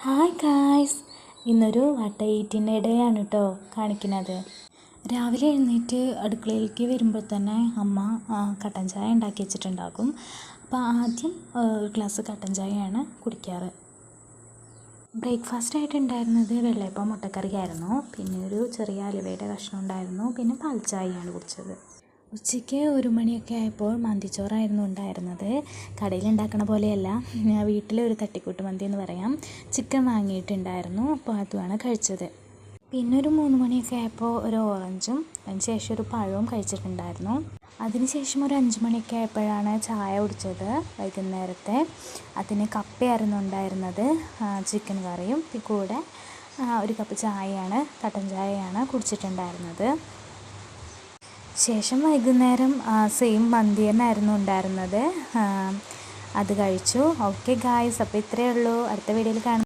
Hi guys, ഇന്നൊരു വട്ട ഈറ്റിൻ്റെ day ആണ് കേട്ടോ കാണിക്കുന്നത്. രാവിലെ എഴുന്നേറ്റ് അടുക്കളയിലേക്ക് വരുമ്പോൾ തന്നെ അമ്മ കട്ടൻ ചായ ഉണ്ടാക്കി വെച്ചിട്ടുണ്ടാകും. അപ്പോൾ ആദ്യം ഒരു ഗ്ലാസ് കട്ടൻ ചായയാണ് കുടിക്കാറ്. ബ്രേക്ക്ഫാസ്റ്റ് ഉണ്ടായിരുന്നത് വെള്ളയപ്പം മുട്ടക്കറിയായിരുന്നു, പിന്നെ ഒരു ചെറിയ അലുവയുടെ കഷ്ണം ഉണ്ടായിരുന്നു, പിന്നെ പാൽ ചായയാണ് കുടിച്ചത്. ഉച്ചയ്ക്ക് 1 മണിയൊക്കെ ആയപ്പോൾ മന്തിച്ചോറായിരുന്നു ഉണ്ടായിരുന്നത്. കടയിൽ ഉണ്ടാക്കണ പോലെയല്ല, വീട്ടിലൊരു തട്ടിക്കൂട്ട് മന്തി എന്ന് പറയാം. ചിക്കൻ വാങ്ങിയിട്ടുണ്ടായിരുന്നു, അപ്പോൾ അതുമാണ് കഴിച്ചത്. പിന്നെ ഒരു 3 മണിയൊക്കെ ആയപ്പോൾ ഒരു ഓറഞ്ചും അതിന് ശേഷം ഒരു പഴവും കഴിച്ചിട്ടുണ്ടായിരുന്നു. അതിനുശേഷം ഒരു 5 മണിയൊക്കെ ആയപ്പോഴാണ് ചായ കുടിച്ചത് വൈകുന്നേരത്തെ. അതിന് കപ്പയായിരുന്നു ഉണ്ടായിരുന്നത്, ചിക്കൻ കറിയും കൂടെ ഒരു കപ്പ് ചായയാണ്, കട്ടൻ ചായയാണ് കുടിച്ചിട്ടുണ്ടായിരുന്നത്. ശേഷം വൈകുന്നേരം സെയിം മന്തി തന്നെയായിരുന്നു ഉണ്ടായിരുന്നത്, അത് കഴിച്ചു. ഓക്കെ ഗായ്സ്, അപ്പോൾ ഇത്രയേ ഉള്ളൂ. അടുത്ത വീഡിയോയിൽ കാണാം.